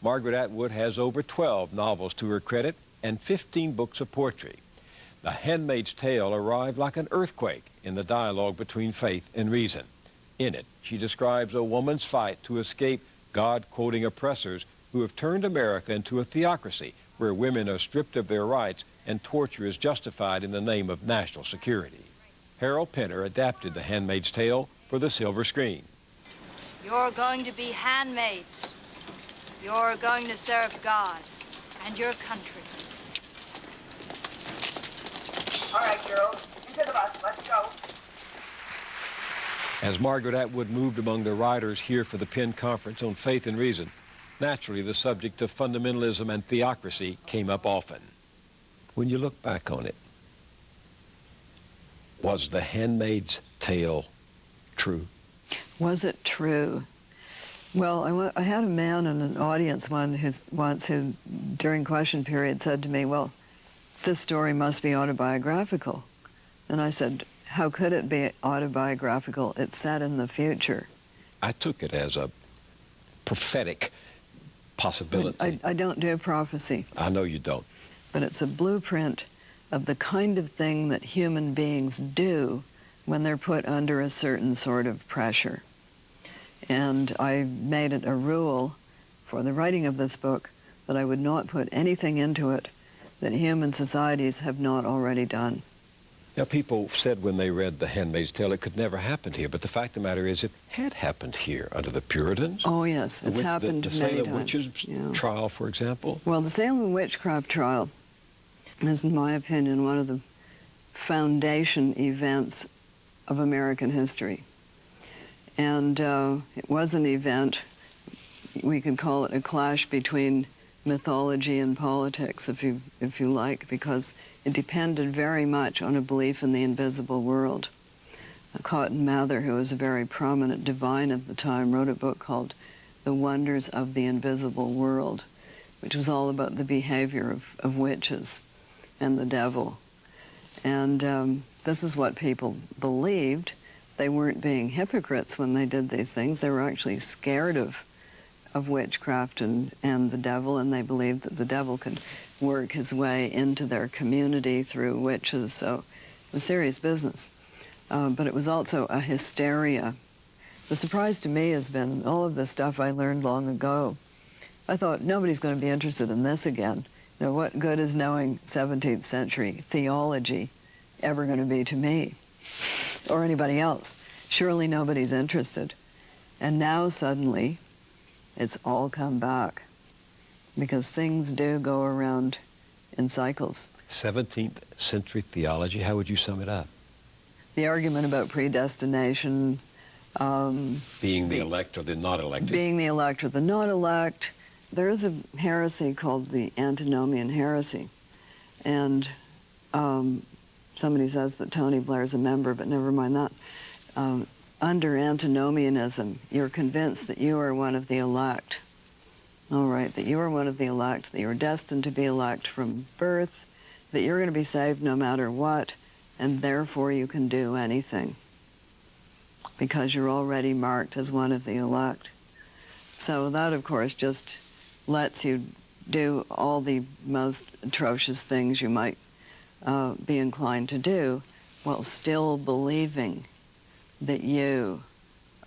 Margaret Atwood has over 12 novels to her credit and 15 books of poetry. The Handmaid's Tale arrived like an earthquake in the dialogue between faith and reason. In it, she describes a woman's fight to escape God-quoting oppressors who have turned America into a theocracy where women are stripped of their rights and torture is justified in the name of national security. Harold Pinner adapted The Handmaid's Tale for the silver screen. You're going to be handmaids. You're going to serve God and your country. All right, girls, into the bus. Let's go. As Margaret Atwood moved among the writers here for the Penn Conference on Faith and Reason, naturally the subject of fundamentalism and theocracy came up often. When you look back on it, was The Handmaid's Tale true? Was it true? Well, I had a man in an audience once who, during question period, said to me, well, this story must be autobiographical. And I said, how could it be autobiographical? It's set in the future. I took it as a prophetic possibility. I don't do prophecy. I know you don't. But it's a blueprint of the kind of thing that human beings do when they're put under a certain sort of pressure. And I made it a rule for the writing of this book that I would not put anything into it that human societies have not already done. Now, people said when they read The Handmaid's Tale it could never happen here, but the fact of the matter is it had happened here under the Puritans. Oh, yes, it's happened the many Salem times. Witches trial, for example. Well, the Salem witchcraft trial is, in my opinion, one of the foundation events of American history. And it was an event, we could call it a clash between mythology and politics, if you like, because it depended very much on a belief in the invisible world. Cotton Mather, who was a very prominent divine of the time, wrote a book called The Wonders of the Invisible World, which was all about the behavior of witches and the devil. And this is what people believed. They weren't being hypocrites when they did these things. They were actually scared of witchcraft and the devil, and they believed that the devil could work his way into their community through witches. So it was serious business. But it was also a hysteria. The surprise to me has been all of the stuff I learned long ago. I thought, nobody's going to be interested in this again. You know, what good is knowing 17th century theology ever going to be to me or anybody else? Surely nobody's interested. And now suddenly it's all come back because things do go around in cycles. 17th century theology, how would you sum it up? The argument about predestination. Being the elect or the not elected. Being the elect or the not elect. There is a heresy called the antinomian heresy. And somebody says that Tony Blair's a member, but never mind that. Under antinomianism, you're convinced that you are one of the elect. All right, that you are one of the elect, that you're destined to be elect from birth, that you're going to be saved no matter what, and therefore you can do anything because you're already marked as one of the elect. So that, of course, just lets you do all the most atrocious things you might be inclined to do while still believing that you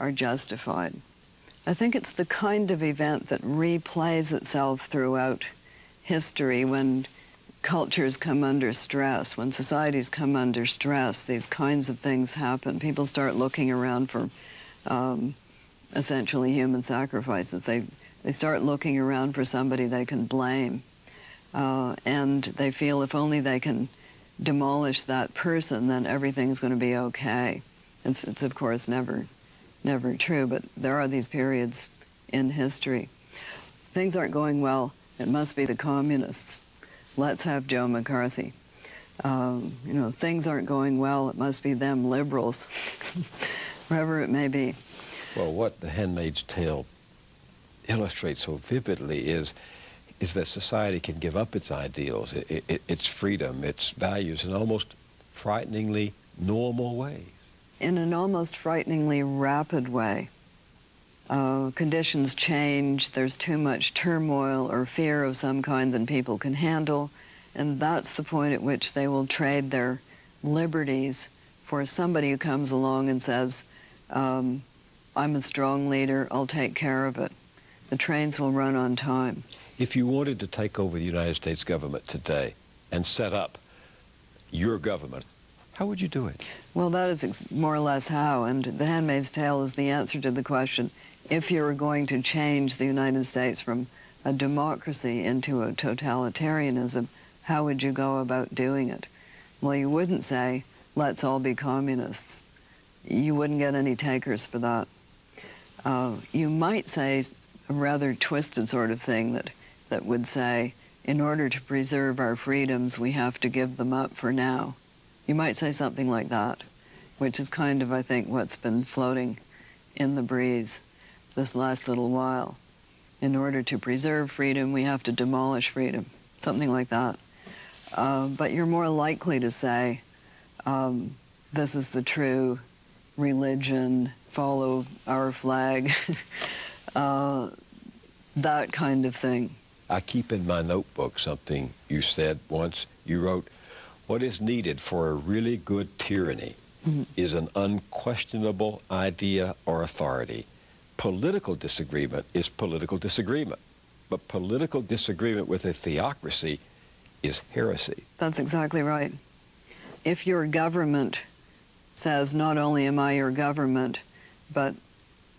are justified. I think it's the kind of event that replays itself throughout history when cultures come under stress, when societies come under stress, these kinds of things happen. People start looking around for essentially human sacrifices. They start looking around for somebody they can blame. And they feel if only they can demolish that person, then everything's going to be okay. It's of course never true, but there are these periods in history. Things aren't going well. It must be the communists. Let's have Joe McCarthy. You know, things aren't going well. It must be them liberals, wherever it may be. Well, what The Handmaid's Tale illustrates so vividly is that society can give up its ideals, its freedom, its values in almost frighteningly normal ways. In an almost frighteningly rapid way. conditions change, there's too much turmoil or fear of some kind than people can handle, and that's the point at which they will trade their liberties for somebody who comes along and says, I'm a strong leader, I'll take care of it. The trains will run on time. If you wanted to take over the United States government today and set up your government, how would you do it? Well, that is more or less how, and The Handmaid's Tale is the answer to the question, if you were going to change the United States from a democracy into a totalitarianism, how would you go about doing it? Well, you wouldn't say, let's all be communists. You wouldn't get any takers for that. You might say a rather twisted sort of thing that would say, in order to preserve our freedoms, we have to give them up for now. You might say something like that, which is kind of, I think, what's been floating in the breeze this last little while. In order to preserve freedom, we have to demolish freedom, something like that. But you're more likely to say, this is the true religion, follow our flag, that kind of thing. I keep in my notebook something you said once. You wrote, what is needed for a really good tyranny is an unquestionable idea or authority. Political disagreement is political disagreement, but political disagreement with a theocracy is heresy. That's exactly right. If your government says, not only am I your government, but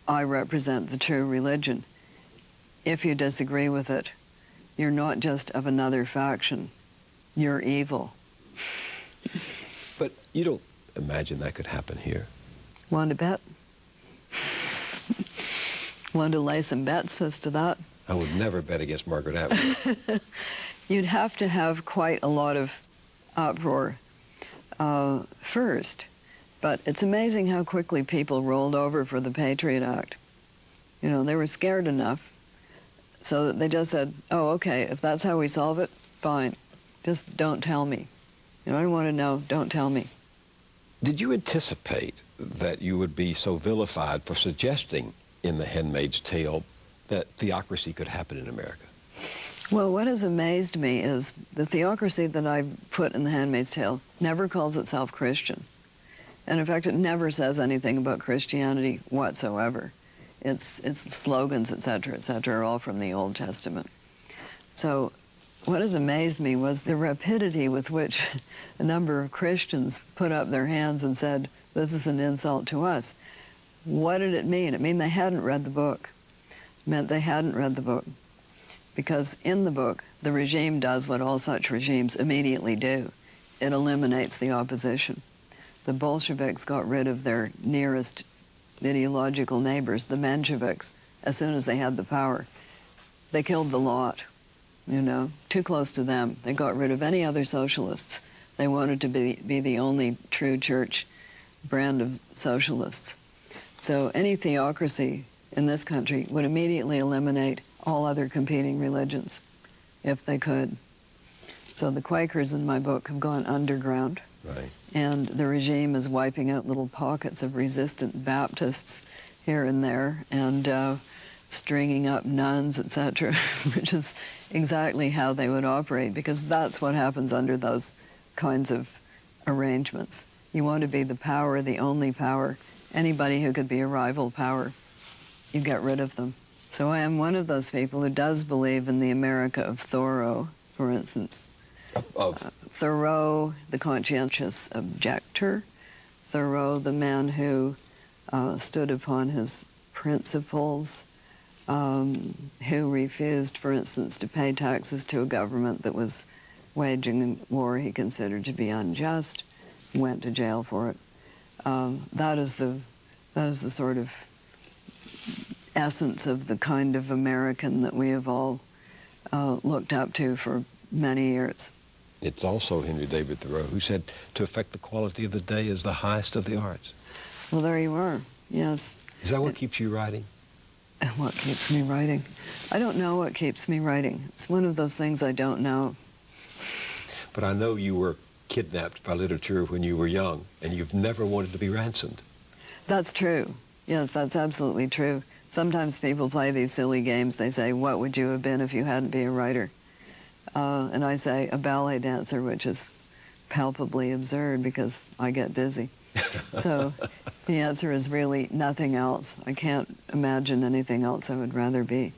I represent the true religion, if you disagree with it, you're not just of another faction, you're evil. But you don't imagine that could happen here? Want to bet? Want to lay some bets as to that? I would never bet against Margaret Atwood. You'd have to have quite a lot of uproar first. But it's amazing how quickly people rolled over for the Patriot Act. You know, they were scared enough so that they just said, oh, okay, if that's how we solve it, fine. Just don't tell me. You know, I don't want to know, don't tell me. Did you anticipate that you would be so vilified for suggesting in The Handmaid's Tale that theocracy could happen in America? Well, what has amazed me is the theocracy that I've put in The Handmaid's Tale never calls itself Christian. And in fact, it never says anything about Christianity whatsoever. Its slogans, et cetera, are all from the Old Testament. So what has amazed me was the rapidity with which a number of Christians put up their hands and said, this is an insult to us. What did it mean? It meant they hadn't read the book. It meant they hadn't read the book. Because in the book, the regime does what all such regimes immediately do. It eliminates the opposition. The Bolsheviks got rid of their nearest ideological neighbors, the Mensheviks, as soon as they had the power. They killed the lot, you know, too close to them. They got rid of any other socialists. They wanted to be the only true church brand of socialists. So any theocracy in this country would immediately eliminate all other competing religions, if they could. So the Quakers in my book have gone underground. Right. And the regime is wiping out little pockets of resistant Baptists here and there and stringing up nuns, etc., which is exactly how they would operate, because that's what happens under those kinds of arrangements. You want to be the power, the only power. Anybody who could be a rival power, you get rid of them. So I am one of those people who does believe in the America of Thoreau, for instance. Thoreau, the conscientious objector. Thoreau, the man who stood upon his principles, who refused, for instance, to pay taxes to a government that was waging a war he considered to be unjust, went to jail for it. That is the sort of essence of the kind of American that we have all looked up to for many years. It's also Henry David Thoreau who said to affect the quality of the day is the highest of the arts. Well, there you are, yes. Is that what keeps you writing? What keeps me writing? I don't know what keeps me writing. It's one of those things I don't know. But I know you were kidnapped by literature when you were young, and you've never wanted to be ransomed. That's true. Yes, that's absolutely true. Sometimes people play these silly games. They say, what would you have been if you hadn't been a writer? And I say, a ballet dancer, which is palpably absurd because I get dizzy. So the answer is really nothing else. I can't imagine anything else I would rather be.